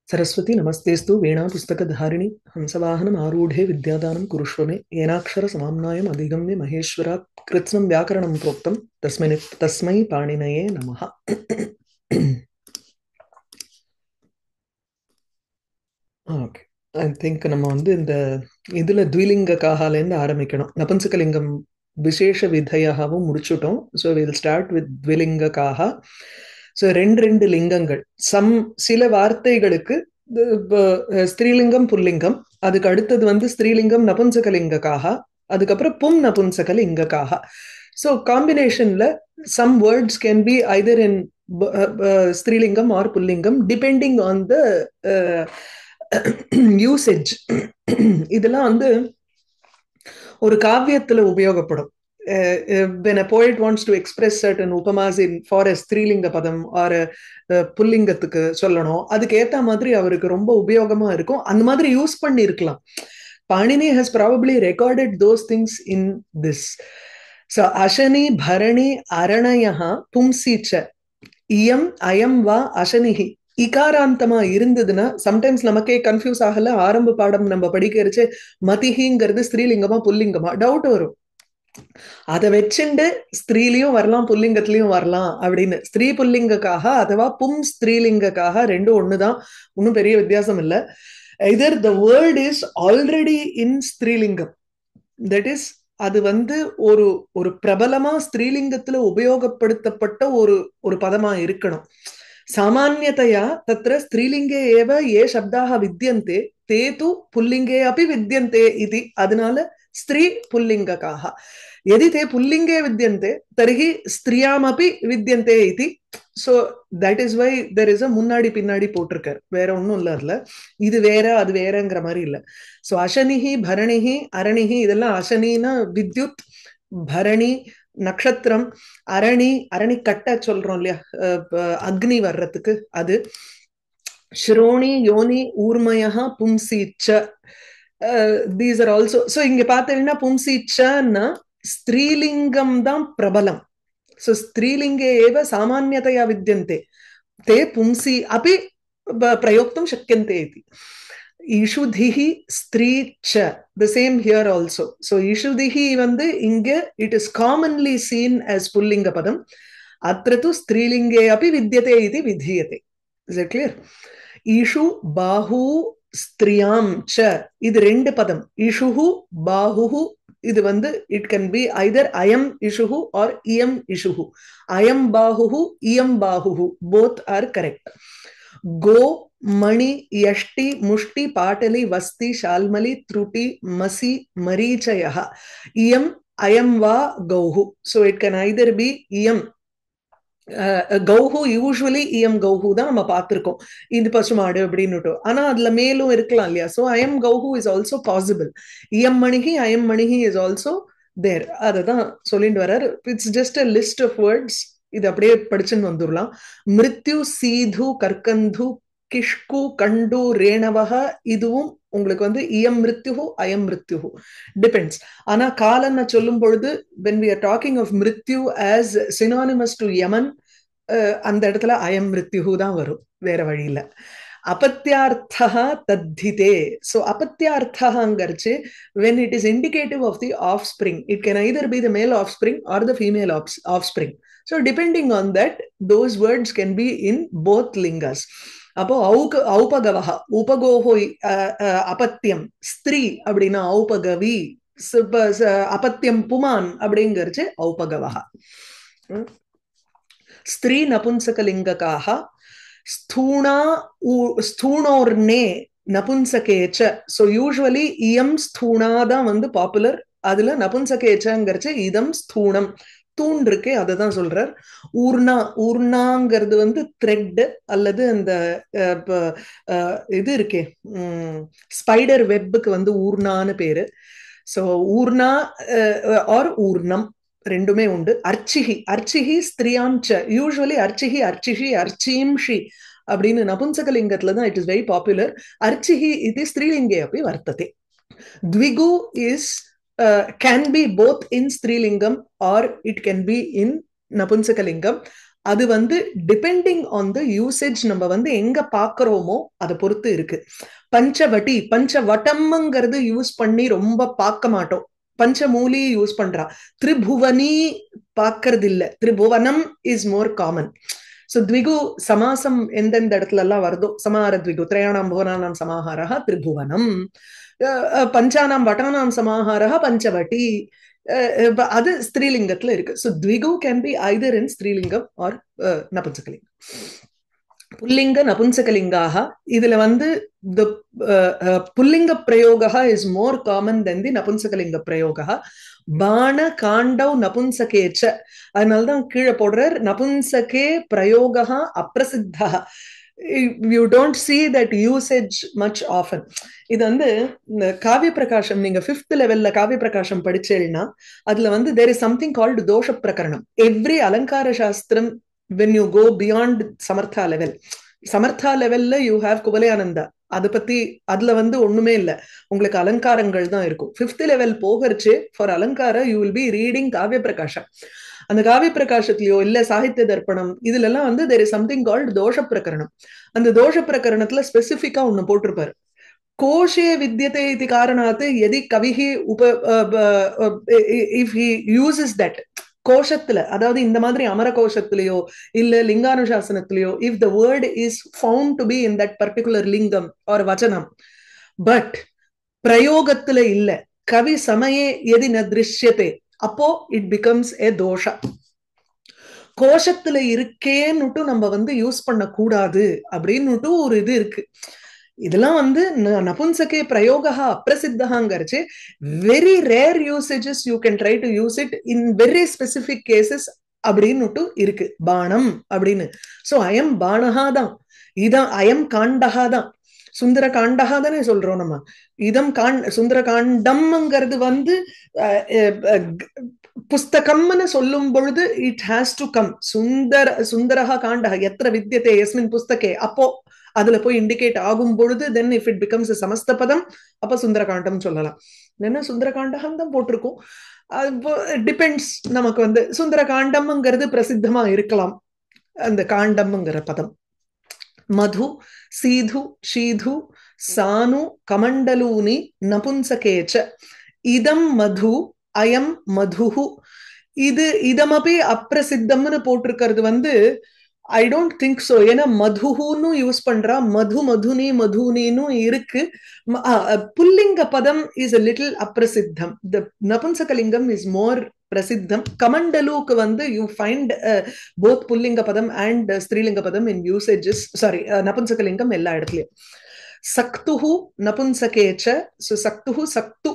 सरस्वती नमस्तेस्तु वीणा पुस्तकधारिणि हंसवाहनम् आरूढे विद्यादानं कुरुष्व मे येनाक्षरसमाम्नायम् अधिगम्य महेश्वरात् कृत्स्नं व्याकरणं प्रोक्तं तस्मै पाणिनये नमः. ஓகே, ஐ திங்க் நம்ம வந்து இந்த இதுல த்விலிங்க காஹாலேருந்து ஆரம்பிக்கணும். நபுன்சகலிங்கம் விசேஷ விதையாகவும் முடிச்சுட்டோம். ஸோ வில் ஸ்டார்ட் வித் த்விலிங்க காஹா. ஸோ ரெண்டு ரெண்டு லிங்கங்கள். சில வார்த்தைகளுக்கு ஸ்திரீலிங்கம் புல்லிங்கம், அதுக்கு அடுத்தது வந்து ஸ்திரீலிங்கம் நபுன்சகலிங்க காஹா, அதுக்கப்புறம் பும் நபுன்சகலிங்க காஹா. ஸோ காம்பினேஷன்ல some words can be either in ஸ்திரீலிங்கம் ஆர் புல்லிங்கம் டிபெண்டிங் ஆன் த யூசேஜ். இதெல்லாம் வந்து ஒரு காவியத்துல உபயோகப்படும். When a poet wants to express certain upamas in for a ஸ்திரீலிங்க பதம் or புல்லிங்கத்துக்கு சொல்லணும், அதுக்கு ஏத்த மாதிரி அவருக்கு ரொம்ப உபயோகமா இருக்கும். அந்த மாதிரி யூஸ் பண்ணி இருக்கலாம். Panini has probably recorded those things in this. So ashani bharani aranayaha pumsicha iyam ayam va ashanihi இகாராந்தமா இருந்ததுன்னா சம்டைம்ஸ் நமக்கே கன்ஃபியூஸ் ஆகல. ஆரம்ப பாடம் நம்ம படிக்கிறச்சு மதிஹிங்கிறது ஸ்திரீலிங்கமா புல்லிங்கமா டவுட் வரும். அதை வச்சுண்டு ஸ்திரீலையும் வரலாம் புல்லிங்கத்திலையும் வரலாம் அப்படின்னு. ஸ்திரீ புல்லிங்கக்காக அதுவா பும் ஸ்திரீலிங்கக்காக ரெண்டும் ஒண்ணுதான், ஒன்னும் பெரிய வித்தியாசம் இல்லை. Either the word is already in ஸ்திரீலிங்கம், தட் இஸ் அது வந்து ஒரு ஒரு பிரபலமா ஸ்திரீலிங்கத்துல உபயோகப்படுத்தப்பட்ட ஒரு ஒரு பதமா இருக்கணும். சாமான்யதையா தத்ர ஸ்திரீலிங்கே ஏவ ஏ சப்தாக வித்யந்தே தே து புல்லிங்கே அப்படி வித்யந்தே இது. அதனால ஸ்திரீ புல்லிங்ககாக. यदि ते पुल्लिंगे विद्यन्ते तर्हि स्त्रियामपि विद्यन्ते इति. सो that is why there is a முன்னாடி பின்னாடி போட்டிருக்கார். வேற ஒன்றும் இல்லை அதுல. இது வேற அது வேறங்கிற மாதிரி இல்லை. ஸோ அசனிஹி பரணிஹி அரணிஹி இதெல்லாம் அசனின்னா வித்யுத், பரணி நட்சத்திரம், அரணி அரணி கட்ட சொல்றோம் இல்லையா, அக்னி வர்றதுக்கு அது. ஸ்ரோணி யோனி ஊர்மயா பும்சீச்ச, தீஸ் ஆர் ஆல்சோ. ஸோ இங்க பார்த்தீங்கன்னா பும்சீச்சன்னா ஸ்திரீலிங்கம் தான் பிரபலம். ஸோ ஸ்திரீலிங்கே ஏவ சாமான்யதையா வித்யந்தே தே பும்சி அப்படி பிரயோக்தும் சக்கியந்தே இது. ஈஷுதிஹி ஸ்திரீச்ச the same here also. So ஈஷுதிஹி வந்து இங்க it is commonly seen as புல்லிங்க பதம். அத்ர து ஸ்திரீலிங்கே அப்படி வித்யதே இது விதீயதே. Is it clear? Eshu Phagu ஸ்திரியாம் ச, இது ரெண்டு பதம். ஈஷுஹு பாஹுஹு, இது வந்து இட் கேன் பி ஐதர் அயம் இஷுஹு ஆர் இயம் இஷுஹு. அயம் பாஹுஹு இயம் பாஹுஹு போத் ஆர் கரெக்ட். கோ மணி யஷ்டி முஷ்டி பாட்டலி வஸ்தி ஷால்மலி த்ருட்டி மசி மரீச்சய இயம் அயம் வா கௌஹு. So it can either be இயம் கௌஹு. யூஸ்வலி இயம் கௌஹு தான் நம்ம பார்த்திருக்கோம் இந்த பசுமாடு அப்படின்னுட்டு. ஆனா அதுல மேலும் இருக்கலாம் இல்லையா. ஸோ அயம் கௌஹு இஸ் ஆல்சோ பாசிபிள். இயம் மணிஹி அயம் மணிஹி இஸ் ஆல்சோ தேர். அததான் சொல்லிட்டு வர்றார். It's just a list of words. இது அப்படியே படிச்சுன்னு வந்துடலாம். மிருத்யு சீது கற்கந்து கிஷ்கு கண்டு ரேணவக, இதுவும் உங்களுக்கு வந்து இயம் மிருத்யுஹு அயம் மிருத்யுஹு டிபெண்ட்ஸ். ஆனா காலன்னு சொல்லும் பொழுது when we are talking of மிருத்யு as synonymous to யமன், அந்த இடத்துல அயம் மிருத்யுஹு தான் வரும், வேற வழியில. அபத்தியார்த்தா தத்திதே. ஸோ அபத்தியார்த்தங்கிறச்சு when it is indicative of the offspring, it can either be the male offspring or the female offspring. So depending on that, those words can be in both lingas. அப்போ ஔபகவஹ உபகோஹோ அபத்தியம் ஸ்திரீ அப்படின்னா ஔபகவி, அபத்தியம் புமான் அப்படிங்கிறச்சு ஔபகவஹ. ஸ்திரீ நபுன்சகலிங்ககாக ஸ்தூணா ஸ்தூணோர்னே நபுன்சகேச்ச. ஸோ யூஸ்வலி இயம் ஸ்தூணா தான் வந்து popular. அதுல நபுன்சகேச்சங்கிறச்சு இதம் ஸ்தூணம், தூண் இருக்கே அதுதான் சொல்றார். ஊர்ணா, ஊர்ணாங்கிறது வந்து த்ரெட் அல்லது அந்த இது இருக்கே ஸ்பைடர் வெப்புக்கு வந்து ஊர்ணான்னு பேரு. ஸோ ஊர்ணா ஆர் ஊர்ணம் ரெண்டுமே உண்டு. அர்ச்சிஹி, அர்ச்சிஹி ஸ்திரியாம் ச. யூஸ்வலி அர்ச்சிஹி அர்ச்சிஹி அர்ச்சீம்ஷி அப்படின்னு நபுன்சகலிங்கத்துல தான் இட் இஸ் வெரி பாப்புலர். அர்ச்சிஹி இது ஸ்திரீலிங்கே அப்படி வர்த்ததே. த்விகு is can be both in Strilingam or it can be in Napunsakalingam. அது வந்து டிபெண்டிங் ஆன் த யூசேஜ் நம்ம வந்து எங்க பாக்குறோமோ அதை பொறுத்து இருக்கு. பஞ்சவட்டி பஞ்சவட்டம்ங்கிறது யூஸ் பண்ணி ரொம்ப பார்க்க மாட்டோம். பஞ்சமூலி யூஸ் பண்றா. திரிபுவனி பார்க்கறது இல்ல. திரிபுவனம் இஸ் மோர் காமன். ஸோ த்விகு சமாசம் எந்தெந்த இடத்துல எல்லாம் வருதோ, சமார த்விகு திரயாணாம் புவனானாம் சமாஹாரः திரிபுவனம், பஞ்சானாம் வட்டானாம் சமாஹாரः பஞ்சவட்டி. அது ஸ்திரீலிங்கத்துல இருக்கு. ஸோ த்விகு கேன் பி ஐதர் இன் ஸ்திரீலிங்கம் ஆர் நபும்சகலிங்கம். புல்லிங்க நபும்சகலிங்காக இதுல வந்து புல்லிங்க பிரயோகா இஸ் மோர் காமன் தென் தி நபும்சகலிங்க பிரயோகா. பாண காண்டவ் நபும்சகேச்ச, அதனால்தான் கீழே போடுறார் நபும்சகே பிரயோகா அப்பிரசித்தா. You don't see that usage much often. இது வந்து இந்த காவிய பிரகாசம், நீங்க 5th லெவல்ல காவிய பிரகாசம் படிச்சேன்னா அதுல வந்து there is something called தோஷ பிரகரணம். எவ்ரி அலங்கார சாஸ்திரம் when you go beyond சமர்த்தா லெவல், சமர்த்தா லெவல்ல யூ ஹாவ் குவலயானந்தா, அதை பத்தி அதுல வந்து ஒண்ணுமே இல்ல, உங்களுக்கு அலங்காரங்கள் தான் இருக்கும். 5th லெவல் போகிறச்சு ஃபார் அலங்கார யூ வில் பி ரீடிங் காவிய பிரகாசம். அந்த காவிய பிரகாசத்திலயோ இல்ல சாகித்ய தர்ப்பணம் இதுல எல்லாம் வந்து there is something called தோஷ பிரகரணம். அந்த தோஷ பிரகரணத்துல ஸ்பெசிபிக்கா ஒண்ணு போட்டிருப்பாரு. கோஷே வித்யதே இது காரணாத்து எதி கவிஹி if he uses that கோஷத்துல, அதாவது இந்த மாதிரி அமர கோஷத்திலேயோ இல்ல லிங்கானுசாசனத்திலேயோ, if the word is found to be in that particular லிங்கம் ஆர் வச்சனம், பட் பிரயோகத்துல இல்ல, கவி சமயே எதி ந திருஷ்யதே, அப்போ இட் பிகம்ஸ் ஏ தோஷா. கோஷத்துல இருக்கேன்னுட்டு நம்ம வந்து யூஸ் பண்ண கூடாது அப்படின்னுட்டு ஒரு இது இருக்கு. இதெல்லாம் வந்து நபும்சகே பிரயோகா அப்பிரசித்தகாங்கிறச்சு very rare usages you can try to use it in very specific cases அப்படின்னுட்டு இருக்கு பாணம் அப்படின்னு. சோ அயம் பாணஹா தான், இதான் அயம் காண்டஹா தான், சுந்தர காண்டஹா தானே சொல்றோம் நம்ம. இதம் சுந்தர காண்டம்ங்கிறது வந்து புஸ்தகம்னு சொல்லும் பொழுது இட் ஹேஸ் டு கம் சுந்தரஹா காண்டஹா எத்திர வித்யதே யஸ்மின் புஸ்தகே, அப்போ அதுல போய் இண்டிகேட் ஆகும் பொழுது தென் இஃப் இட் பிகம்ஸ் சமஸ்த பதம் அப்ப சுந்தரகாண்டம் சொல்லலாம். என்ன சுந்தரகாண்டம் தான் போட்டிருக்கும், டிபெண்ட்ஸ். நமக்கு வந்து சுந்தரகாண்டம்ங்கிறது பிரசித்தமா இருக்கலாம் அந்த காண்டம்ங்கிற பதம். மது சீது ஷீது சானு கமண்டலூனி நபும்சகேச்ச இதம் மது அயம் மதுஹு. இது இதமபி அப்பிரசித்தம்னு போட்டிருக்கிறது வந்து ஐ டோன்ட் திங்க் சோ. ஏன்னா மதுன்னு யூஸ் பண்றா, மது மதுனி மதுனின்னு இருக்கு. புல்லிங்க பதம் இஸ் a little அப்பிரசித்தம். the நபும்சகலிங்கம் இஸ் மோர் பிரசித்தம். கமண்டலுக்கு வந்து யூ ஃபைண்ட் போத் புல்லிங்க பதம் அண்ட் ஸ்திரீலிங்க பதம் இன் யூசேஜஸ், சாரி நபும்சகலிங்கம் எல்லா இடத்துலயும். சக்துஹு நபும்சகேச்ச, சக்துஹு சக்து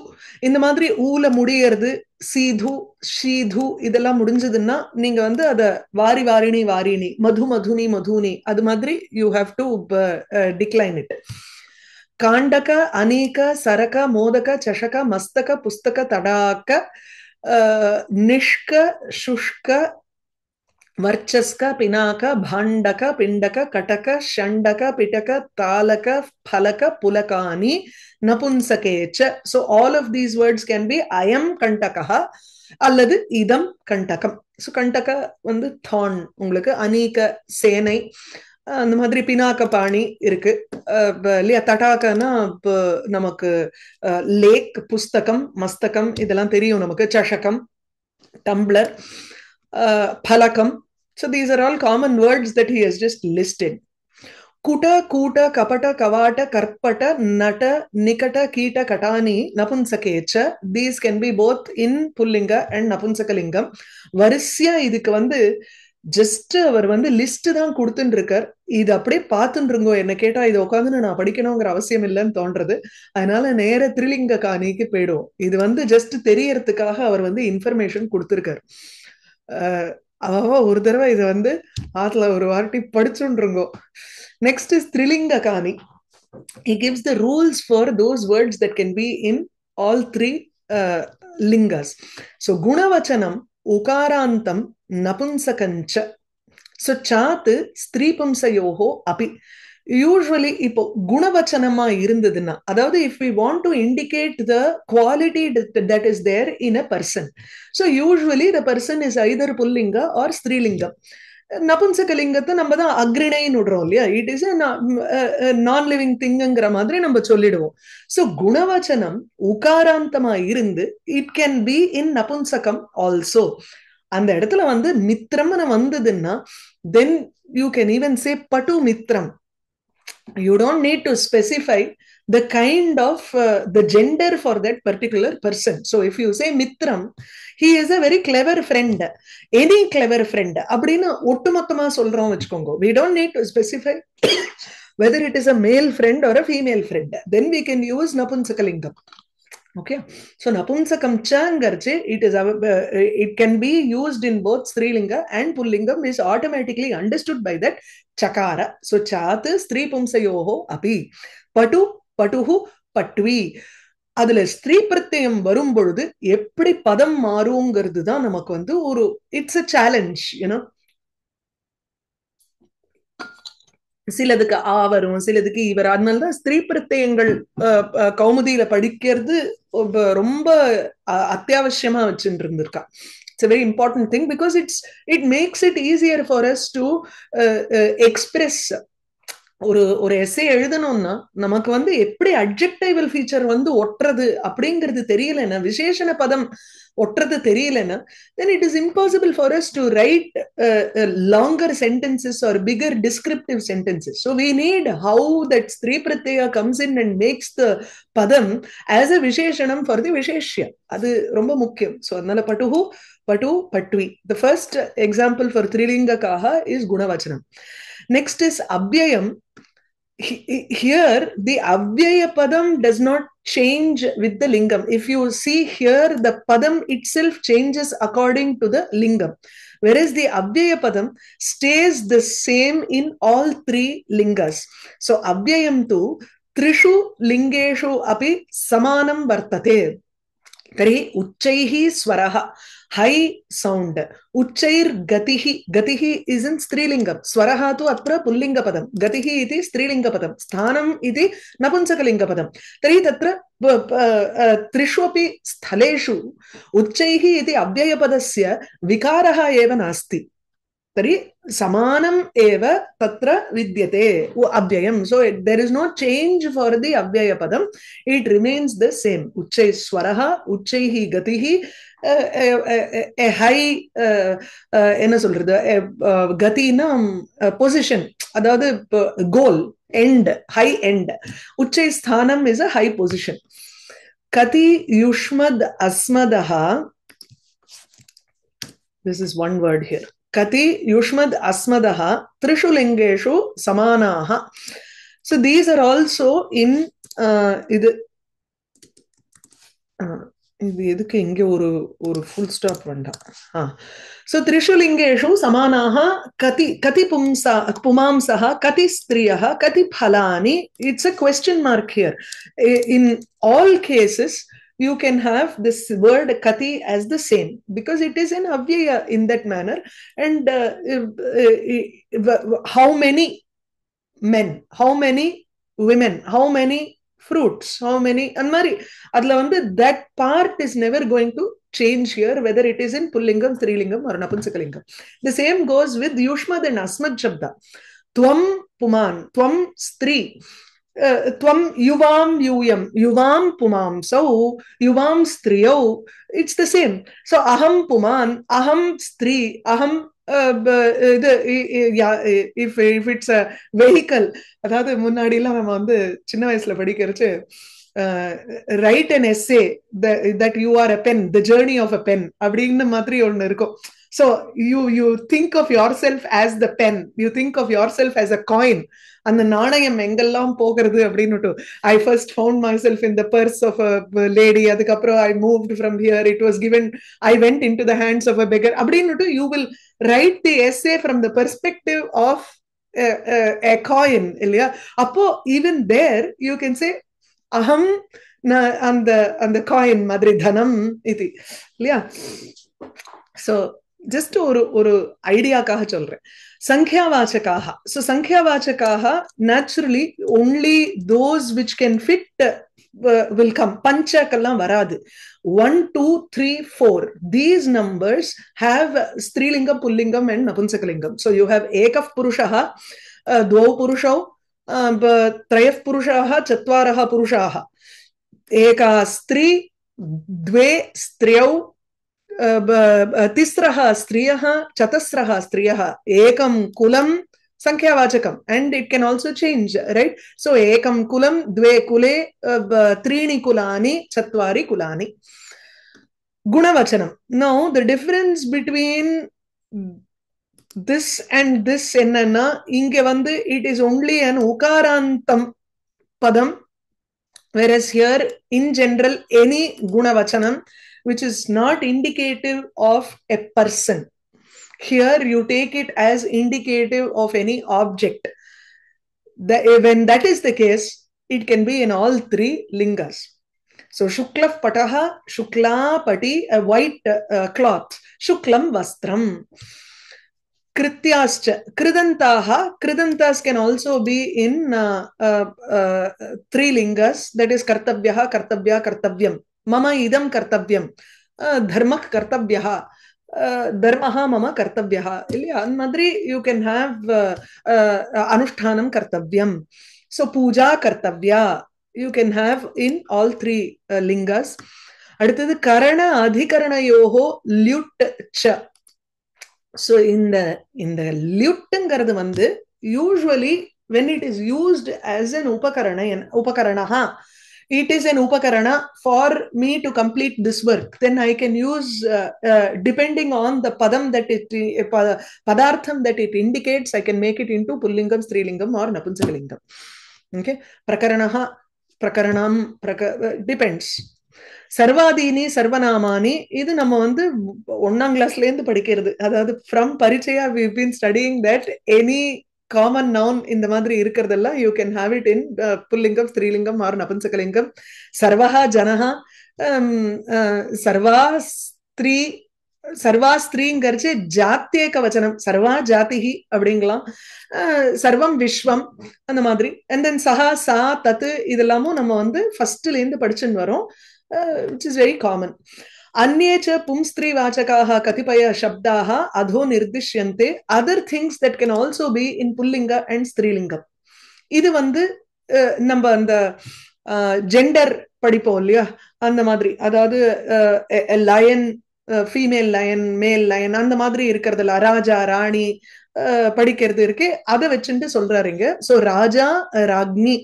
இந்த மாதிரி ஊல முடியறது, சீது ஷீது இதெல்லாம் முடிஞ்சதுன்னா நீங்க வந்து அத வாரி வாரிணி வாரிணி, மது மதுனி மதுனி அது மாதிரி you have to decline it. காண்டக அநீக சரக மோதக சஷக மஸ்தக புஸ்தக தடாக்க நிஷ்க சுஷ்க வர்ச்சஸ்க பினாக பாண்டக பிண்டக கடக ஷண்டக பிடக தாலக பலக புலகானி நபும்சகேச்ச. So all of these words can be ayam கண்டகா அல்லது இதம் கண்டகம். ஸோ கண்டக வந்து thorn, உங்களுக்கு அநீக சேனை, அந்த மாதிரி பினாக்க பாணி இருக்கு இல்லையா. தடாக்கனா நமக்கு லேக், புஸ்தகம், மஸ்தகம் இதெல்லாம் தெரியும் நமக்கு, சஷகம் tumbler, பலகம். So these are all common words that he has just listed. Kuta, Kuta, Kapata, Kavata, Karpata, Nata, Nikata, Kita, Katani, Napumsakecha. These can be both in Pullinga and Napumsakalingam. Varisya இதுக்கு வந்து just அவர் வந்து list தான் கொடுத்துட்டு இருக்கார். இது அப்படியே பார்த்துட்டு இருங்கோ. என்ன கேட்டா இது உட்காந்து நான் படிக்கணுங்கிற அவசியம் இல்லைன்னு தோன்றது. அதனால நேர திரிலிங்க காணிக்கு போயிடும். இது வந்து ஜஸ்ட் தெரியறதுக்காக அவர் வந்து இன்ஃபர்மேஷன் கொடுத்துருக்காரு. ஒரு தடவை இது வந்து ஆத்துல ஒரு வாட்டி படிச்சுருங்கோ. நெக்ஸ்ட் இஸ் த்ரிலிங்க காணி. He gives the rules for those words that can be in all three lingas. So gunavachanam ukarantam napumsakancha. So chat ஸ்திரீ பும்சயோஹோ அபி. யூஸ்வலி இப்போ குணவச்சனமா இருந்ததுன்னா, அதாவது if we want to indicate the quality that is there in a person, so usually the person is either pullinga or strilinga. நபும்சகலிங்கத்தை நம்ம தான் அக்ரிணைன்னு விடுறோம் இல்லையா, it is non living திங்குங்கிற மாதிரி நம்ம சொல்லிடுவோம். சோ குணவச்சனம் உகாராந்தமா இருந்து இட் கேன் பி இன் நபும்சகம் ஆல்சோ. அந்த இடத்துல வந்து மித்திரம்னு வந்ததுன்னா then you can even say பட்டு மித்திரம். You don't need to specify the kind of the gender for that particular person. So if you say mitram, he is a very clever friend, any clever friend அப்படின்னு ஒட்டுமொத்தமா சொல்றோம் வச்சுக்கோங்க. We don't need to specify whether it is a male friend or a female friend. Then we can use napumsakalingam. Okay, so napumsakam changarche it can be used in both strilinga and pullingam is automatically understood by that chakara. So chat stri pumsayoho api patu patuhu patvi. அதுல ஸ்திரீ பிரத்யம் வரும் பொழுது எப்படி பதம் மாறுங்கிறது தான் நமக்கு வந்து ஒரு இட்ஸ் அ சேலஞ்ச். யூனோ, சிலதுக்கு ஆ வரும், சிலதுக்கு இவர். அதனாலதான் ஸ்திரீ பிரத்யங்கள் கௌமுதியில படிக்கிறது ரொம்ப அத்தியாவசியமா வச்சுட்டு இருந்திருக்கா. It's a very important thing because it makes it easier for us to express. ஒரு எஸ்ஸே எழுதணும்னா நமக்கு வந்து எப்படி அட்ஜெக்டிவல் ஃபீச்சர் வந்து ஒட்டுறது அப்படிங்கிறது தெரியலன்னா, விசேஷண பதம் ஒட்டுறது தெரியலன்னா, then it is impossible for us to write longer sentences or bigger descriptive sentences. So we need how that stree pratyaya comes in and makes the padam as a visheshanam for the visheshya. அது ரொம்ப முக்கியம். So அதனால பட்டுஹு patu patvi. The first example for trilinga kaha is gunavachanam. Next is abhyayam. Here the avyaya padam does not change with the lingam. If you see here, the padam itself changes according to the lingam, whereas the avyaya padam stays the same in all three lingas. So avyayam tu trishu lingeshu api samanam vartate. तर्हि उच्चैः स्वरः high sound, उच्चैर् गतिः, गतिः is in स्त्रीलिङ्गं, स्वरः तु अत्र पुल्लिङ्गपदं, गतिः इति स्त्रीलिङ्गपदं, स्थानम् इति नपुंसकलिङ्गपदं. तर्हि तत्र त्रिषु अपि स्थलेषु उच्चैः इति अव्ययपदस्य विकारः एव नास्ति. तर्हि समानम् एव तत्र विद्यते अव्ययम्. So there is no change for the अव्यय padam. It remains the same. उच्चै स्वरः, उच्चैः गतिः, a high என்ன சொல்றது, கதினா பொசிஷன், அதாவது கோல், end, high end. உச்சை ஸ்தானம் is a high position. கதி யுஷ்மத் அஸ்மதஹா. This is one word here. Kati yushmad asmadaha trishu lingeshu samanaha. So these are also in இது எதுக்கு இங்க ஒரு ஃபுல் ஸ்டாப் வேண்டாம். So trishu lingeshu samanaha kati kati pumamsaha kati striyaha kati phalani. It's a question mark here. In all cases you can have this word kati as the same because it is an avyaya in that manner. And how many men, how many women, how many fruits, how many, and mari adla vandu that part is never going to change here, whether it is in pullingam, strilingam or napumsakalingam. The same goes with yushmad and asmad shabda. Tvam puman, tvam stri, tvam yuvam yuyam, yuvam pumamsau, yuvam striyau. It's the same. So aham puman, aham stri, aham if it's a vehicle. அதாவது முன்னாடி எல்லாம் நம்ம வந்து சின்ன வயசுல படிக்கிறச்சு write an essay that you are a pen, the journey of a pen அப்படிங்கிற மாதிரி ஒண்ணு இருக்கும். So you think of yourself as the pen, you think of yourself as a coin. அந்த நாணயம் எங்கெல்லாம் போகிறது அப்படின்னு. I first found myself in the purse of a lady. அதுக்கப்புறம் I moved from here, it was given, I went into the hands of a beggar அப்படின்னு. You will write the essay from the perspective of a coin இல்லையா. அப்போ even there you can say aham அந்த coin மாதிரி தனம் இது இல்லையா. So just ஒரு ஐடியாக்காக சொல்றேன். சங்கியாவாச்சகாக. So சங்கியாவாச்சகாக naturally only those which can fit will come. Panchakெல்லாம் வராது. 1, 2, 3, 4. These numbers have Strilingam, Pullingam and Napunsakalingam. So you have Ekaf Purushaha, Dvau Purushau, Trayaf Purushaha, Chatwaraha Purushaha. Eka Stri, Dve Striyau, तिस्रः स्त्रियः चतस्रः स्त्रियः एकं कुलं संख्यावाचकम् and it can also change, right? So ekam kulam dve kule त्रीणि कुलानि चत्वारि कुलानि. Gunavachanam. Now the difference between this and this enna inge vandu it is only an ukarantam padam, whereas here in general any gunavachanam which is not indicative of a person, here you take it as indicative of any object. When that is the case, it can be in all three lingas. So shukla pataha, shukla pati, a white cloth, shuklam vastram. Krityascha, kridantaha, kridantas can also be in three lingas, that is kartabhyaha, kartabhya, kartavyam. Mama idam kartavyam, dharmak kartabhyaha, dharmaha mama kartabhyaha. An madri you can have anushtanam kartavyam. So puja kartavya you can have in all three lingas. அடுத்தது கரண அதிகரணயோஹோ ல்யுட் ச. So in the ல்யுட்ங்கிறது வந்து usually when it is used as an upakaranaha, it is an upakarana for me to complete this work. Then I can use depending on the padam that it padartham that it indicates, I can make it into pullingam, strilingam or napunsakalingam. Okay, prakaranaha, prakaranam, depends. சர்வாதீனி சர்வநாமானி இது நம்ம வந்து 1ஆம் கிளாஸ்ல இருந்து படிக்கிறது. அதாவது from பரிச்சயா we have been studying that any common noun இந்த மாதிரி இருக்கிறதெல்லாம் you can have it in புல்லிங்கம், ஸ்திரீலிங்கம் or நபுன்சகலிங்கம். சர்வஹா ஜனஹா, சர்வா ஸ்திரீ, சர்வா ஸ்திரீங்கரிச்சு ஜாத்தியேக வச்சனம், சர்வா ஜாதிஹி அப்படிங்கலாம், சர்வம் விஸ்வம் அந்த மாதிரி. அண்ட் தென் சஹா சா தத்து இதெல்லாமும் நம்ம வந்து ஃபர்ஸ்ட்ல இருந்து படிச்சுன்னு வரோம், which is very common. अन्ये च पुंस्त्रीवाचकाः कतिपय शब्दाः अधो निर्दिश्यन्ते, other things that can also be in pullinga and strilinga. இது வந்து நம்ம அந்த ஜெண்டர் படிப்போம் இல்லையா, அந்த மாதிரி. அதாவது லயன், ஃபீமேல் லயன், மேல் லயன் அந்த மாதிரி இருக்கிறதுல ராஜா ராணி படிக்கிறது இருக்கு, அதை வச்சுட்டு சொல்றாருங்க. ஸோ ராஜா ராக்னி,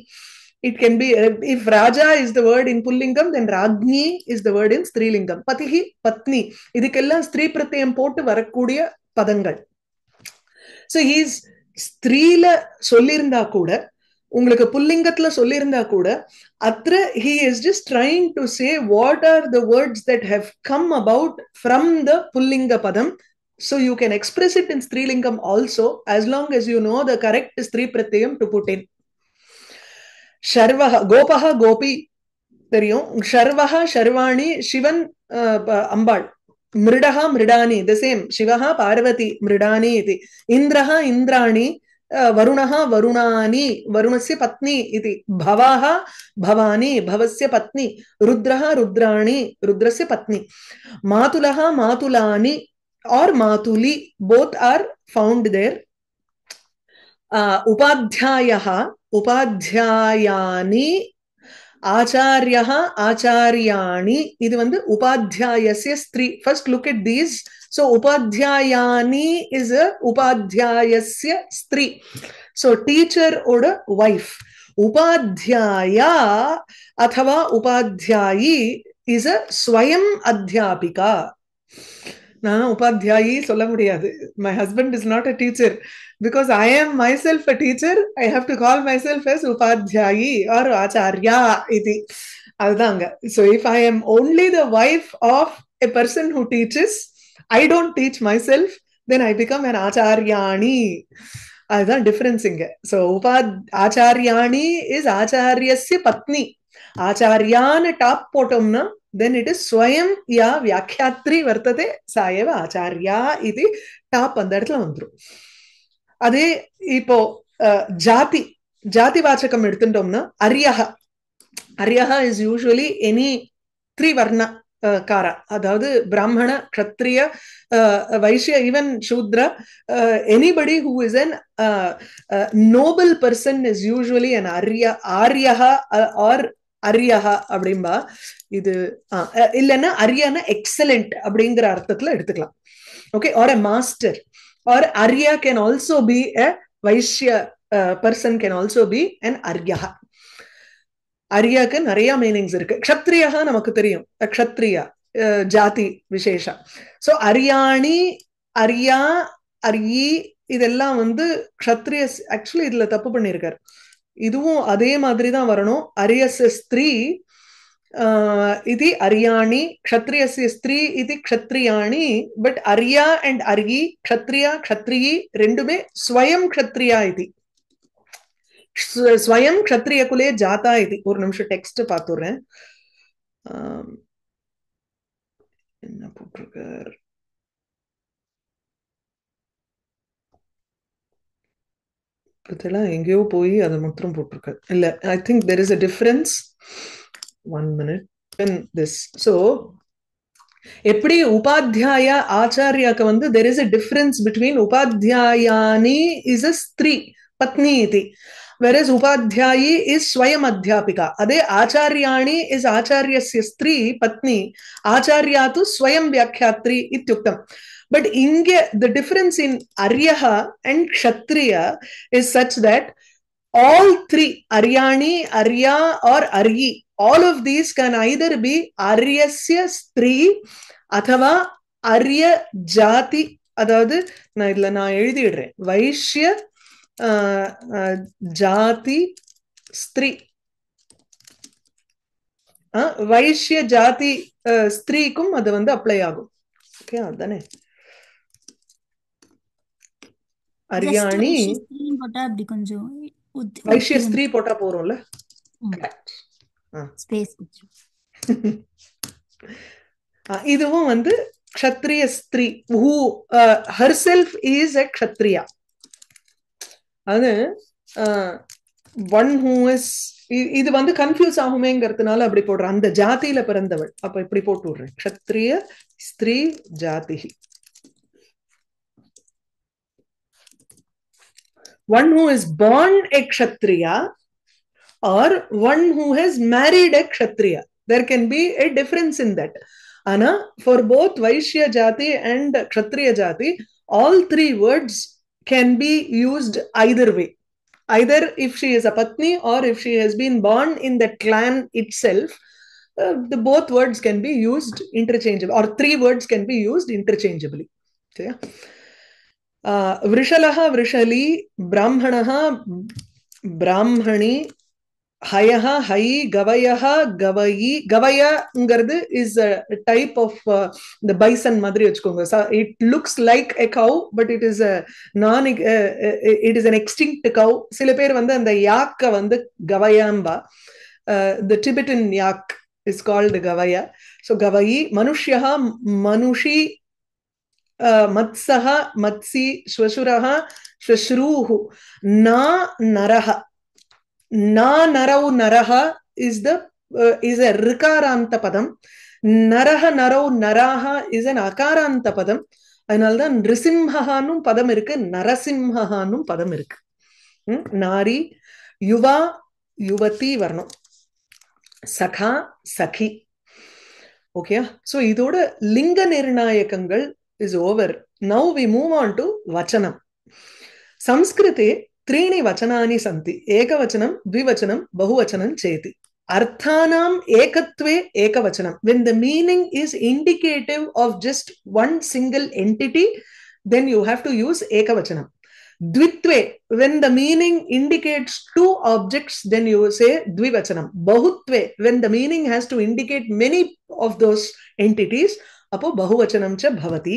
it can be, if raja is the word in pullingam, then ragni is the word in strilingam. patihi patni idukella stree pratyam போட்டு வரக்கூடிய பதங்கள். so he is ஸ்திரீல சொல்லியிருந்தா கூட, உங்களுக்கு புல்லிங்கத்துல சொல்லியிருந்தா கூட, அത്ര he is just trying to say what are the words that have come about from the pullinga padam. So you can express it in strilingam also as long as you know the correct stree pratyam to put in. ஷர்வஹ, கோபஹ Gopi தெரியும், ஷர்வஹ ஷர்வாணி சிவன் அம்பாள், மிருடஹ மிருடானி the same, சிவஹ Parvati மிருடானி இது, இந்திரஹ இந்திராணி, வருணஹ வருணானி வருணஸ்ய பத்னி இது, பவஹ பவானி பவஸ்ய பத்னி, ருத்ரஹ ருத்ராணி ருத்ரஸ்ய பத்னி, மாதுலஹ மாதுலானி or matuli, both are found there. उपाध्यायः उपाध्यायानि, आचार्यः आचार्याणि, இது வந்து உபாத்தியாயஸ்ய ஸ்திரீ. First look at these. So உபாத்தியாயானி இஸ் அ உபாத்தியாயஸ்ய ஸ்திரீ, ஸோ டீச்சர் ஓட வைஃப். உபாத்தியாயா அथवा உபாத்தியாயி இஸ் அ ஸ்வயம் அத்தியாபிகா. நான் உபாத்தியாயி சொல்ல முடியாது. My husband is not a teacher. Because I am myself a teacher, I have to call myself as upadhyayi or acharya iti. Adanga. So if I am only the wife of a person who teaches, I don't teach myself, then I become an acharyani. That's the difference inga. So acharyani is acharyasya patni. Acharyan top potomna, then it is swayam ya vyakhyatri vartate sayeva acharya iti top அந்த இடத்துல வந்துரும். அதே இப்போ ஜாதி, ஜாதி வாச்சகம் எடுத்துட்டோம்னா அரியஹ, Aryaha is usually any three varna kara, அதாவது பிராமண Kshatriya வைஷ்ய even சூத்ர, anybody who is an noble person is usually an aryaha or அரியாஹா அப்படின்பா. இது இல்லைன்னா அரியானா எக்ஸலண்ட் அப்படிங்கிற அர்த்தத்துல எடுத்துக்கலாம். Okay, or a master, or அரியா can also be a Vaishya person, can also be an அர்யா. அரியாக்கு நிறைய மீனிங்ஸ் இருக்கு. க்ஷத்ரியா நமக்கு தெரியும், க்ஷத்ரியா ஜாதி விசேஷா. சோ அரியாணி, அரியா, அர்யி இதெல்லாம் வந்து க்ஷத்ரிய. ஆக்சுவலி இதுல தப்பு பண்ணிருக்காரு, இதுவும் அதே மாதிரி தான் வரணும். அரியஸ்ய ஸ்திரீ இது அரியாணி, க்ஷத்ரியஸ்ய ஸ்திரீ இது க்ஷத்ரியாணி. பட் அரியா அண்ட் அர்யி, க்ஷத்ரியா க்ஷத்ரியை ரெண்டுமே ஸ்வயம் க்ஷத்ரியா இது, ஸ்வயம் க்ஷத்ரிய குலே ஜாதா இது. ஒரு நிமிஷம் டெக்ஸ்ட் பார்த்துடுறேன். என்ன போட்டிருக்கார், இதெல்லாம் எங்கேயோ போய் அதை மாத்திரம் போட்டிருக்காரு. இல்ல, I think there is a difference. 1 minute in this. So எப்படி உபாத்தியாய ஆச்சாரியாக்கு வந்து there is a difference between உபாத்தியாயானி is a ஸ்திரீ பத்னி இது, whereas உபாத்தியாயி is ஸ்வயம் அத்தியாபிகா. அதே ஆச்சாரியாணி is ஆச்சாரியஸ்ய ஸ்திரீ பத்னி, ஆச்சாரியா து ஸ்வயம் வியாக்கியாத்ரி இத்யுக்தம். But inge the difference in Aryaha and Kshatriya is such that all three, Aryani, Arya or Aryi, all of these can either be Aryasya Stri athava Arya Jati. அதாவது நான் இதுல நான் எழுதிடுறேன், வைஷ்ய ஜாதி ஸ்திரீ, வைஷ்ய ஜாதி ஸ்திரீக்கும் அது வந்து அப்ளை ஆகும். ஓகே, அதுதானே அரியாணி. அப்படி கொஞ்சம் வைஷ்ய ஸ்திரீ போட்டா போறோம்ல. இதுவும் வந்து க்ஷத்ரிய ஸ்திரீ, who herself is a Kshatriya. அது one who is, இது வந்து கன்ஃபியூஸ் ஆகுமேங்கிறதுனால அப்படி போடுறேன், அந்த ஜாதியில பிறந்தவள். அப்ப இப்படி போட்டு விடுறேன், க்ஷத்ரிய ஸ்திரீ ஜாதி. One who is born a kshatriya or one who has married a kshatriya. There can be a difference in that. Ana, for both Vaishya Jati and Kshatriya Jati, all three words can be used either way. Either if she is a Patni or if she has been born in the clan itself, the both words can be used interchangeably, or three words can be used interchangeably. Okay? वृषलः वृषली, ब्राह्मणः ब्राह्मणी, हयः हयि, गवयः गवयि. गवयங்கிறது is a type of the bison மாதிரி வெச்சுக்கோங்க. It looks like a cow but it is a it is an extinct cow. சில பேர் வந்து அந்த யாக்க வந்து கவயாம்பா. The Tibetan yak is called gavaya. So gavayi. मनुष्यः मनुषी, मत्सः मत्सी, श्वशुरः श्वश्रूः, ना नरः. ना नरौ नरः is a ரிகாராந்த பதம். நரஹ நரௌ நராஹ is an அகாராந்த பதம். அதனால்தான் நிருசிம்ஹானும் பதம் இருக்கு, நரசிம்ஹானும் பதம் இருக்கு. நாரி, யுவா யுவதி வரணும், சகா சகி. ஓகே, சோ இதோட லிங்க நிர்ணாயகங்கள் is over. Now we move on to vachanam. Samskrite त्रीणि वचनानि सन्ति, एकवचनं, द्विवचनं, बहुवचनं चेति. Arthanam ekatve ekavachanam. When the meaning is indicative of just one single entity, then you have to use ekavachanam. Dvitve, when the meaning indicates two objects, then you say dvivachanam. Bahutve, when the meaning has to indicate many of those entities, அப்போ பகுவச்சனம் ச பவதி.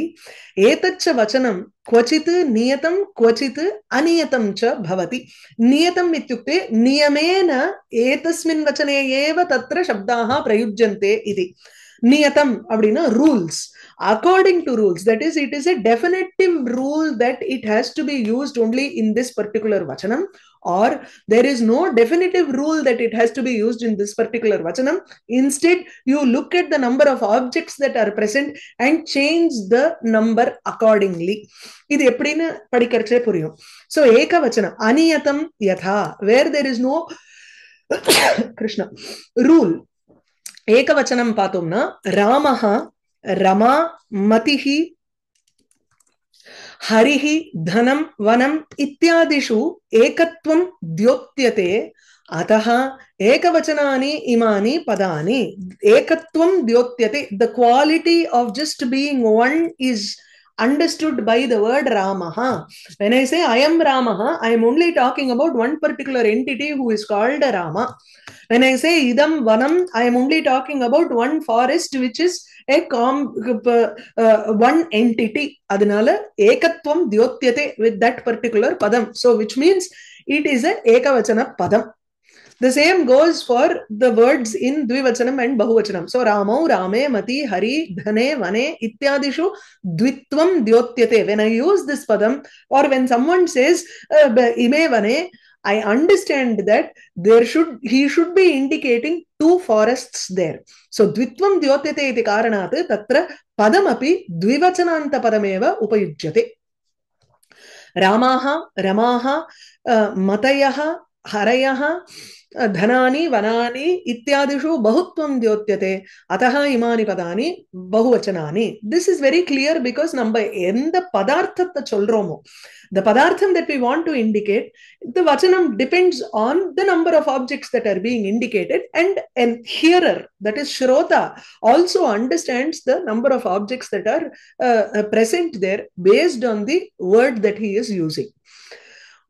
ஏதச்ச வச்சனம் क्वचित् नियतं क्वचित् अनियतं च भवति. नियतम् इत्युक्ते नियमेन एतस्मिन् वचने एव तत्र शब्दाः प्रयुज्यन्ते इति. நியதம் அப்படின்னா rules, according to rules, that is it is a definitive rule that it has to be used only in this particular vachanam, or there is no definitive rule that it has to be used in this particular vachanam. Instead, you look at the number of objects that are present and change the number accordingly. இது எப்படின்னு படிக்கிறச்சே புரியும். So ஏகவச்சனம் அநியதம் யதா, where there is no Krishna rule. ஏகவச்சனம் பார்த்தோம்னா ராமஹ, ரமா, மதிஹி, ஹரிஹி, தனம், வனம் இத்தியாதிஷு ஏகத்வம் द्योत्यते. अतः एकवचनानि इमानि पदानि एकत्वं द्योत्यते. The quality of just being one is understood by the word Ramaha. When I say I am Ramaha, I am only talking about one particular entity who is called Rama. When I say idam vanam, I am only talking about one forest which is a one entity. Adinala ekatvam dyotyate with that particular padam. So which means it is a ekavachana padam. The same goes for the words in dvivachanam and bahuvachanam. So ramau, rame, mati, hari, dhane, vane ityadishu dvitvam dyotyate. When I use this padam, or when someone says ime vane, I understand that he should be indicating two forests there. So dvitvam dyotyate iti karanat tatra padam api dvivachananta padameva upayujyate. Ramaha, ramaha, matayaha, harayaha, धनानि वनानि इत्यादिषु बहुत्वं द्योत्यते. अतः इमानि पदानि बहुवचनानि. This is very clear because நம்ம எந்த பதார்த்தத்தை சொல்றோமோ, the padartham that we want to indicate, the vachanam depends on the number of objects that are being indicated, and an hearer, that is Shrota, also understands the number of objects that are present there based on the word that he is using.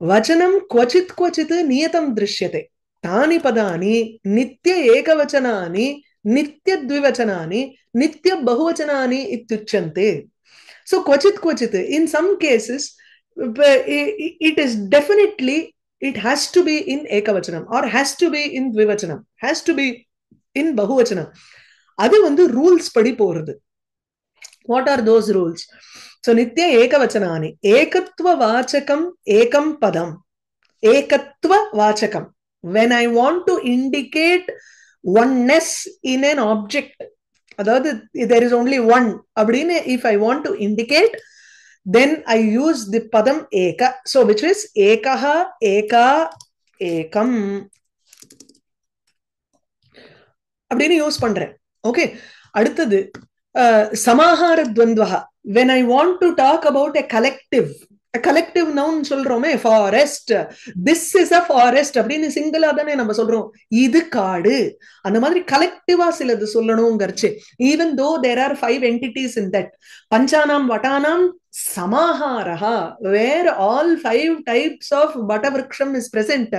Vachanam kvachit kvachit niyatam drishyate. तानि पदानि नित्य एकवचनानि, नित्य द्विवचनानि, नित्य बहुवचनानि इत्युच्यन्ते. So क्वचित् क्वचित्, in some cases it is definitely, it has to be in ekavachanam, or has to be in dvivachanam, has to be in bahuvachanam. அது வந்து rules படி போறது. What are those rules? So நித்ய ஏகவச்சனானி, ஏகத்வ வாச்சகம் ஏகம் பதம், ஏகத்வ வாச்சகம். When I want to indicate oneness in an object, அதாவது there is only one அப்படின்னு if I want to indicate, then I use the padam eka. So which is ekaha, eka, ekam அப்படின்னு use பண்றேன். Okay, அடுத்தது சமாஹார துவந்துவஹ. When I want to talk about a collective noun சொல்றோமே, forest, this is a forest அப்படின்னு சிங்கிளா தானே நம்ம சொல்றோம், இது காடு. அந்த மாதிரி கலெக்டிவா சிலது சொல்லணுங்கிறச்சு. Even though there are 5 entities in that. பஞ்சானாம் வட்டானாம் சமாஹாரஹா, வேர் ஆல் 5 types of வட்டவிருக்ஷம் இஸ் present.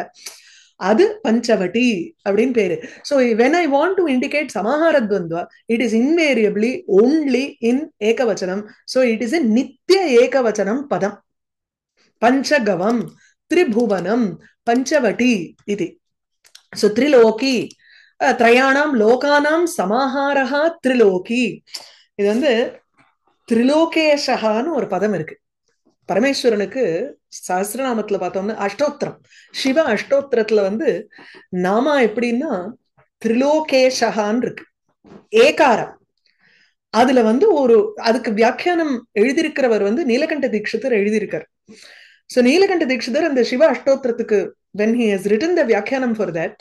அது பஞ்சவட்டி அப்படின்னு பேரு. So when I want to indicate samahara dvandva, it is invariably only in ekavachanam. So it is a nitya ekavachanam padam. Panchagavam, Tribhuvanam, Panchavati iti. So Triloki, Trayanam Lokanam Samaharaha Triloki. இது வந்து திரிலோகேஷகான்னு ஒரு பதம் இருக்கு. பரமேஸ்வரனுக்கு சஹஸ்ரநாமத்துல பார்த்தோம்னா அஷ்டோத்திரம், சிவ அஷ்டோத்திரத்துல வந்து நாமா எப்படின்னா திரிலோகேஷகான்னு இருக்கு, ஏகாரம். அதுல வந்து ஒரு அதுக்கு வியாக்கியானம் எழுதியிருக்கிறவர் வந்து நீலகண்ட தீட்சிதர் எழுதியிருக்கார். So நீலகண்ட தீட்சிதர் அந்த சிவ அஷ்டோத்திரத்துக்கு when he has written the vyakyanam for that,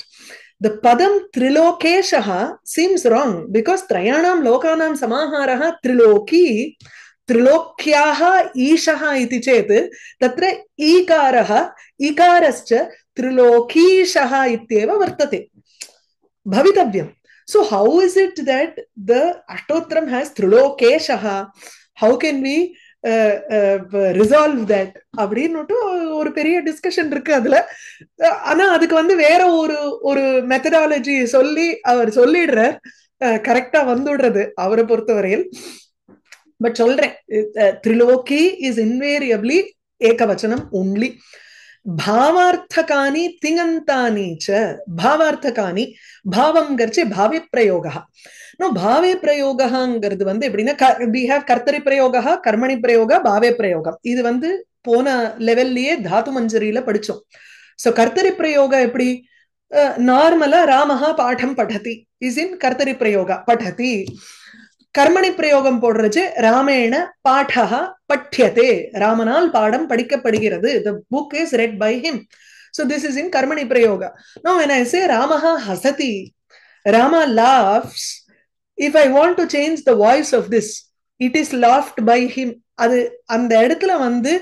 the padam trilokeshaha seems wrong because trayanam lokanam samaharaha triloki trilokyaha ishaha iti chet tatra ikaraha ikarascha trilokishaha ityeva vartate bhavitavyam. So how is it that the Ashtotram has Trilokeshaha? How can we resolve that? அப்படின்னு ஒரு பெரிய discussion இருக்கு அதுல. ஆனா அதுக்கு வந்து வேற ஒரு மெத்தடாலஜி சொல்லி அவர் சொல்லிடுறார், கரெக்டா வந்துடுறது அவரை பொறுத்தவரையில். பட் சொல்றேன், Triloki is invariably ekavachanam only. பாவார்த்தகானி திங்கந்தானி ச பாவார்த்தகானி பாவம் கர்ச்சே பாவே பிரயோகா நோ பாவே பிரயோகங்கிறது வந்து எப்படின்னா we have கர்த்தரி பிரயோகா கர்மணி பிரயோகா பாவே பிரயோகம் இது வந்து போன லெவல்லயே தாத்து மஞ்சரியில படிச்சோம் சோ கர்த்தரி பிரயோக எப்படி நார்மலா ராமஹா பாடம் படதி இஸ் இன் கர்த்தரி பிரயோகா படதி கர்மணி பிரயோகம் போடுறது ராமேண பாடஹ பட்யதே ராமனால் பாடம் படிக்கப்படுகிறது the book is read by him so this is in karmani prayoga now when I say ramaha hasati rama laughs if I want to change the voice of this it is laughed by him அது அந்த இடத்துல வந்து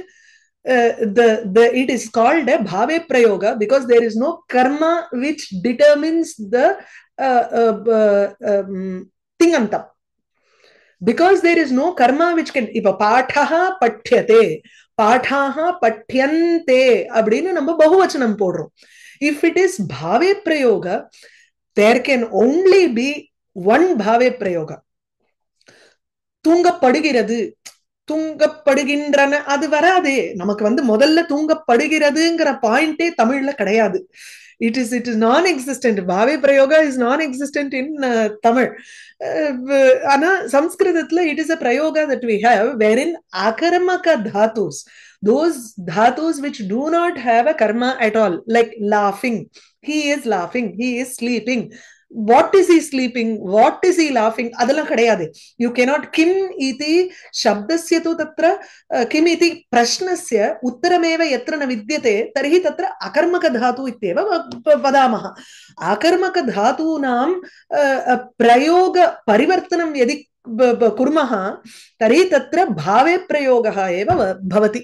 it is called a bhave prayoga because there is no karma which determines the tingantam because there is no karma which can ipa paathaha pathyate paathaha pathyante அப்படினு நம்ம பகுவச்சனம் போடுறோம் if it is bhave prayoga there can only be one bhave prayoga தூங்கப்படுகிறது தூங்கப்படுகின்றன அது வராதே நமக்கு வந்து முதல்ல தூங்கப்படுகிறதுங்கிற பாயிண்டே தமிழ்ல கிடையாது it is non-existent bhave prayoga is non-existent in Tamil ana sanskrithatla it is a prayoga that we have wherein akarmaka dhatus those dhatus which do not have a karma at all like laughing he is laughing he is sleeping what is he sleeping what is he laughing adala kadayade you cannot kim iti shabdasya tu tatra kim iti prashnasya uttarameva yatra na vidyate tarhi tatra akarmaka dhatu ityeva vadamaha akarmaka dhatunam prayoga parivartanam yadi kurmaha tarhi tatra bhave prayogaha eva bhavati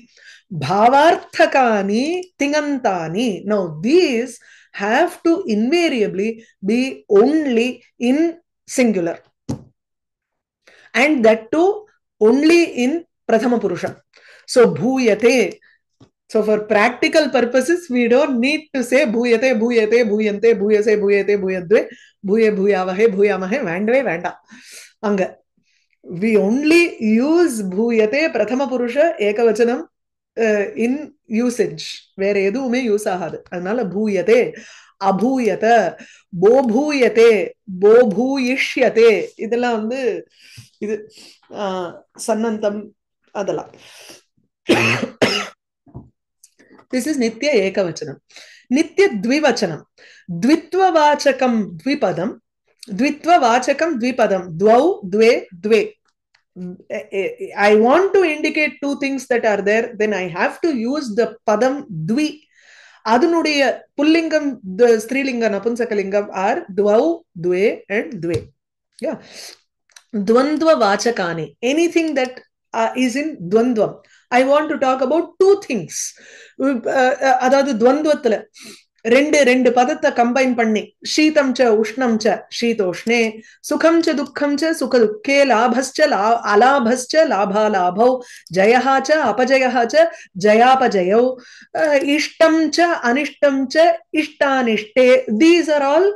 bhavarthakani tingantani now these have to invariably be only in singular and that too only in prathama purusha so bhuyate so for practical purposes we don't need to say bhuyate bhuyate bhuyante bhuyase bhuyate bhuyadve bhuye bhuyavahe bhuyamahe vandave vanda anga we only use bhuyate prathama purusha ekavachanam in usage வேற எதுவுமே use ஆகாது அதனால பூயதே அபூயத போபூயதே போபூயிஷ்யதே இதெல்லாம் வந்து இது சன்னந்தம் அதெல்லாம் this is nitya ekavachanam nitya dvivachanam dvittvavachakam dvipadam dvittvavachakam dvipadam dvau dve dve I want to indicate two things that are there then I have to use the padam dvi adunudiya pullingam the strilinga napunsakalingam are dvau dve and dve yeah dvandva vachakani anything that is in dvandvam I want to talk about two things adadu dvandvathula ரெண்டு பதத்தை combine பண்ணி ஷீதம் ச உஷ்ணம் ச ஷீதோஷ்ணே சுகம் ச துக்கம் ச சுக துக்கே லாபஸ்ச அலாபஸ்ச லாபாலாபௌ ஜயஹ ச அபஜயஹ ச ஜயாபஜயௌ இஷ்டம் ச அனிஷ்டம் ச இஷ்டானிஷ்டே these are all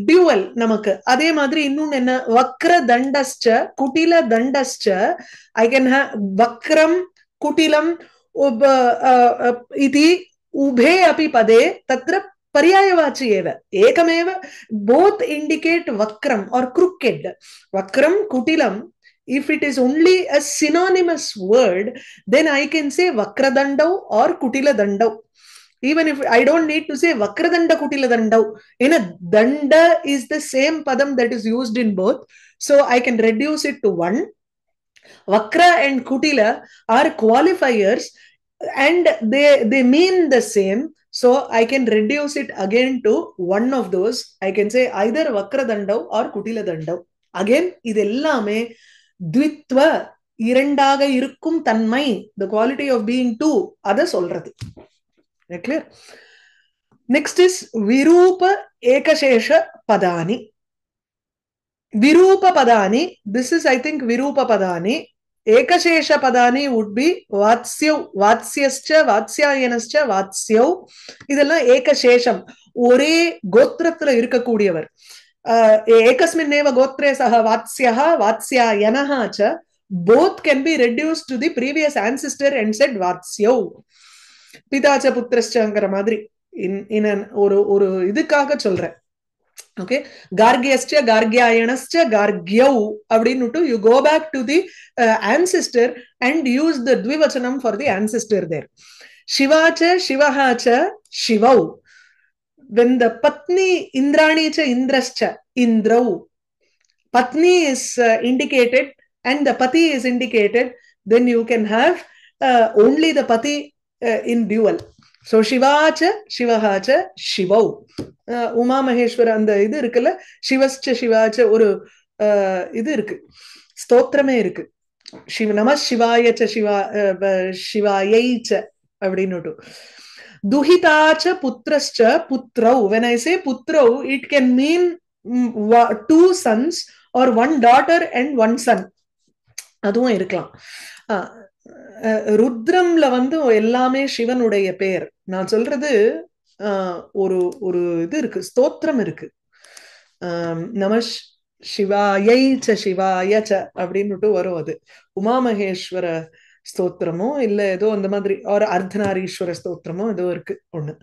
டியூவல் நமக்கு அதே மாதிரி இன்னொன்னு என்ன வக்ர தண்டஸ்ச குட்டில தண்டஸ்ச ஐ கேன் ஹேவ் வக்ரம் குட்டிலம் இதி उभे अपि पदे तत्र पर्यायवाची एव एकमेव both indicate vakram or crooked vakram kutilam if it is only a synonymous word then I can say vakradandau or kutila dandau even if I don't need to say vakradanda kutila dandau in a danda is the same padam that is used in both so I can reduce it to one vakra and kutila are qualifiers and they mean the same so I can reduce it again to one of those I can say either vakradandau or kutila dandau again idellame dvitva இரண்டாக இருக்கும் தன்மை the quality of being two அத சொல்றது clear next is virupa ekashesha padani virupa padani this is I think virupa padani ekashesha padani would be vatsyav vatsyascha vatsyayanascha vatsyav இதெல்லாம் ekashesham ஒரே கோத்திரத்துல இருக்கக்கூடியவர் ekasminneva gotre saha vatsyah vatsyayanah cha both can be reduced to the previous ancestor and said vatsyav பிதாச்ச புத்திரஸ்டங்கிற மாதிரி ஒரு ஒரு இதுக்காக சொல்றேன். Okay, கார்கியஸ்ட கார்கியாயணஸ்ட கார்கியௌ அப்படின்னுட்டு you go back to the ancestor and use the dvivachanam for the ancestor there. Shivacha Shivahacha Shivau. When the Patni Indrani cha Indrascha Indrau, Patni is indicated and the Pati is indicated, then you can have only the Pati in dual. So Shivacha Shivahacha Shivau. Uma Maheshwara அந்த இது இருக்குல்ல, சிவஸ்ச சிவாச்ச ஒரு இது இருக்கு, ஸ்தோத்திரமே இருக்கு. நம சிவாயச்ச சிவா சிவாயைச்ச அப்படின்னுட்டு. துஹிதாச்ச புத்திரஸ்ச புத்ரௌ. When I say புத்ரௌ, it can mean 2 sons or 1 daughter and 1 son. அதுவும் இருக்கலாம். ருத்ரம்ல வந்து எல்லாமே சிவனுடைய பெயர். நான் சொல்றது ஒரு ஒரு இது இருக்கு, ஸ்தோத்திரம் இருக்கு. நம சிவாயைச்ச சிவாயச்ச அப்படின்னுட்டு வரும். அது உமாமகேஸ்வர ஸ்தோத்திரமோ இல்ல ஏதோ அந்த மாதிரி, ஒரு அர்த்தநாரீஸ்வர ஸ்தோத்திரமோ ஏதோ இருக்கு ஒண்ணு.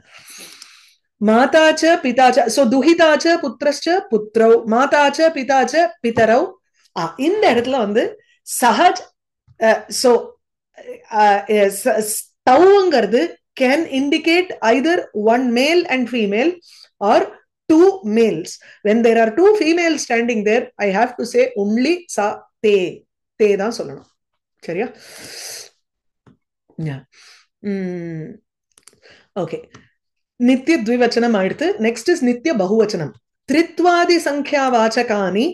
மாதாச்ச பிதாச்ச. சோ துஹிதாச்ச புத்திரஸ்ச புத்ரௌ, மாதாச்ச பிதாச்ச பிதரௌ. இந்த இடத்துல வந்து சஹஜ். சோ ஸ்தௌங்கிறது can indicate either 1 male and female or 2 males. When there are 2 females standing there, I have to say only sa te. Te தான் சொல்லணும். சரியா? ஓகே, நித்திய த்விவச்சனம் ஆயிடுத்து. நெக்ஸ்ட் இஸ் நித்திய பகுவச்சனம். த்ரித்வாதி சங்க்யா வாச்சகானி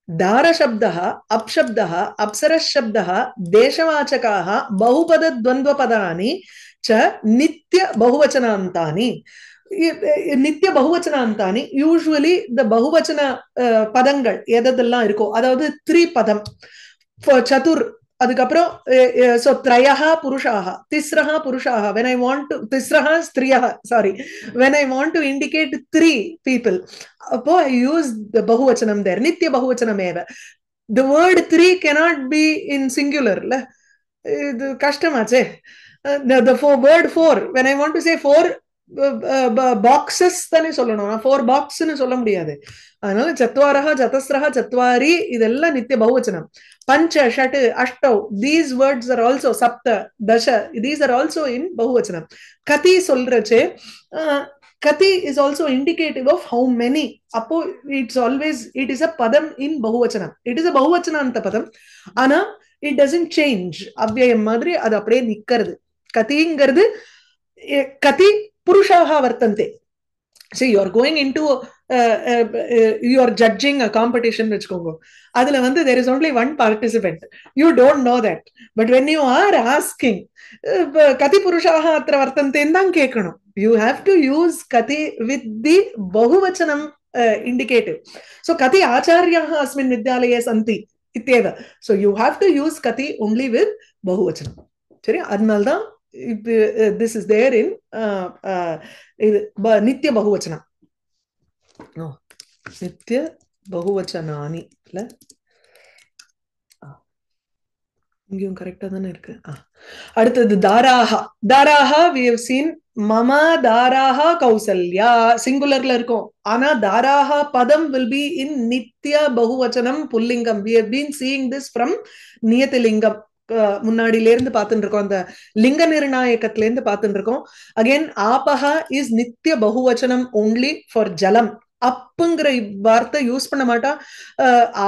தாரசப்தः அப்சப்தः அப்சரசப்தः தேசவாச்சகாः பகுபதத்வந்த்வபதானி च नित्य बहुवचनान्तानि. நித்திய பகுவச்சனாந்தானி யூஸ்வலி இந்த பகுவச்சன பதங்கள் எதெல்லாம் இருக்கோ, அதாவது 3 பதம், சதுர், அதுக்கப்புறம் த்ரயஹ புருஷாக, திஸ்ரஹ புருஷாக, when I want to திஸ்ரஹ ஸ்திரியஹ, sorry, when I want to indicate 3 people, அப்போ I use the பகுவச்சனம் there. நித்திய பகுவச்சனம் ஏவ. The word 3 cannot be in singular. இது கஷ்டமாச்சே. The word 4, when I want to say 4 boxes தானே சொல்லணும், 4 boxன்னு சொல்ல முடியாது. அதனால சத்வாரஹ சதஸ்ரஹ சத்வாரி இதெல்லாம் நித்திய பகுவச்சனம். பஞ்ச shut அஷ்டௌ, these words are also சப்த தச, these are also in பகுவச்சனம். கதி சொல்றச்சே கதி is also indicative of how many. அப்போ it's always, it is a padam in பகுவச்சனம். It is a பகுவச்சனாந்த பதம். ஆனா it doesn't change. அவ்யயம் மாதிரி அது அப்படியே நிக்கிறது. கதிங்கிறது கதி புருஷாக வர்த்தந்தே. See, you are going into you are judging a competition வச்சுக்கோங்க. அதுல வந்து there is only 1 participant. You don't know that. But when you are asking கதி புருஷாக அத்திர வர்த்தந்தேன்னு தான் கேட்கணும். You have to use kati with the bahuvachanam indicative. So kati acharyaha asmin vidyalaye santi ityeva. So you have to use kati only with bahuvachanam. சரி, அதனால தான் this is there in நித்திய பகுவச்சனம். நித்திய பகுவச்சனானி இல்ல, இங்கேயும் கரெக்டா தானே இருக்கு. அடுத்தது தாராஹா. தாராஹா we have seen மம தாராஹா கௌசல்யா, சிங்குலர்ல இருக்கும். ஆனா தாராஹா பதம் will be in நித்திய பகுவச்சனம் புல்லிங்கம். we have been seeing this from நியதிலிங்கம். முன்னாடில இருந்து பார்த்துட்டு இருக்கோம், அந்த லிங்க நிர்ணாயக்கத்துல இருந்து பார்த்துட்டு இருக்கோம். அகைன் ஆபஹா இஸ் நித்திய பகுவச்சனம் only for ஜலம். அப்புங்கிற வார்த்தை யூஸ் பண்ண மாட்டா,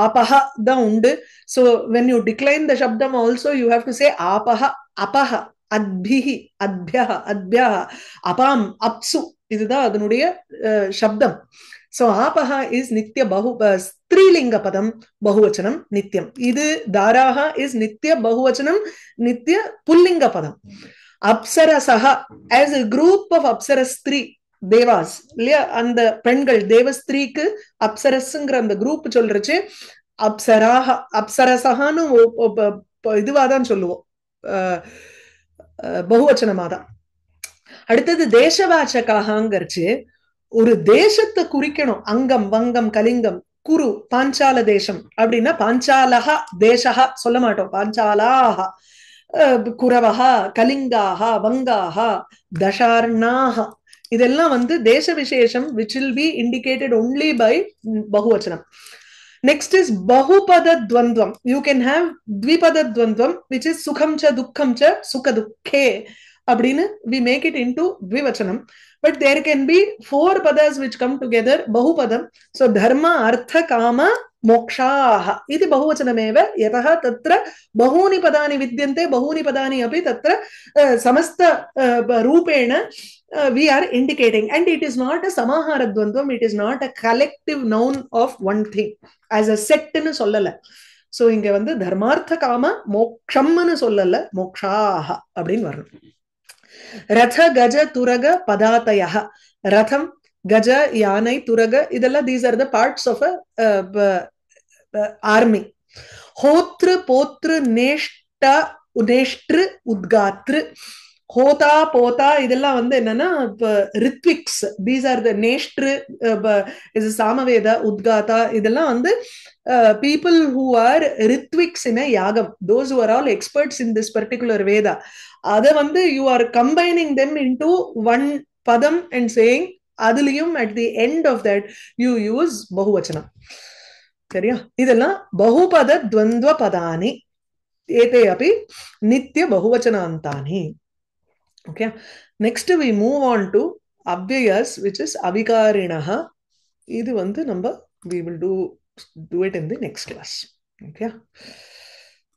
ஆபஹா தான் உண்டு. So when you decline the shabdam also you have to say ஆபஹா அபஹா அத்பிஹி அத்யஹ அத்யஹ அபாம் அப்சு. இதுதான் அதனுடைய சப்தம். So ஆபஹா இஸ் நித்திய ஸ்திரீலிங்க பதம், பகுவச்சனம் நித்தியம். இது தாராஹா இஸ் நித்திய பகுவச்சனம், நித்திய புல்லிங்க பதம். அப்சரசஹ as a group of அப்சரஸ்திரீ Dewas இல்லையா, அந்த பெண்கள் தேவஸ்திரீக்கு அப்சரஸ்ங்கிற அந்த குரூப் சொல்றச்சு அப்சராஹ அப்சரசஹான்னு இதுவாதான் சொல்லுவோம், பகுவச்சனமாதான். அடுத்தது தேசவாச்சகாங்கிறச்சு ஒரு தேசத்தை குறிக்கணும். அங்கம் வங்கம் கலிங்கம் குரு பாஞ்சால தேசம் அப்படின்னா பாஞ்சாலஹா தேசஹா சொல்ல மாட்டோம், பாஞ்சாலாஹா. குரவஹா, கலிங்காஹா, வங்காஹா, தசார்ணாஹா, இதெல்லாம் வந்து தேச விசேஷம் which will be indicated only by பகுவச்சனம். Next is Bahupada Dvandvam. You can have Dvipada Dvandvam, which is Sukham cha Dukkham cha Sukha Dukkhe. Abdina, we make it into Dvivachanam. But there can be 4 padas which come together, Bahupadam. So Dharma, Artha, Kama, Mokshaha. Iti Bahuvachanameva, Yataha Tatra, Bahuni Padani Vidyante, Bahuni Padani Api Tatra, Samasta Rupena. We are indicating, and it is not a samahara dvandvam, it is not a collective noun of one thing as a set nu sollala. So inga vandu dharmartha kama moksham சொல்லல, மோக்ஷாஹ அப்படின்னு வரணும். ரத கஜ துரக பதாதயஹ. ரதம், கஜ, யானை, துரக, இதெல்லாம் these are the parts of a army. ஹோத்ரு, போத்ரு, நேஷ்ட, நேஷ்ட்ரு, உத்காத்ரு. ஹோதா, போதா, இதெல்லாம் வந்து என்னன்னா ரித்விக்ஸ். தீஸ் ஆர் த நேஷ்ட்ரு, சாமவேத, உத்காதா, இதெல்லாம் வந்து people who are ரித்விக்ஸ் in a yagam, those who are all experts in this particular veda. அதை வந்து you are combining them into one padam and saying, அதுலயும் at the end of that you use பகுவச்சனம். சரியா? இதெல்லாம் பகுபத துவந்த்வ பதானி. ஏதே அபி நித்ய பகுவச்சனாந்தானி. Okay. Next we move on to Abhyayas, which is Avikarinaha. இது வந்து நம்ம we will do it in the next class. Okay.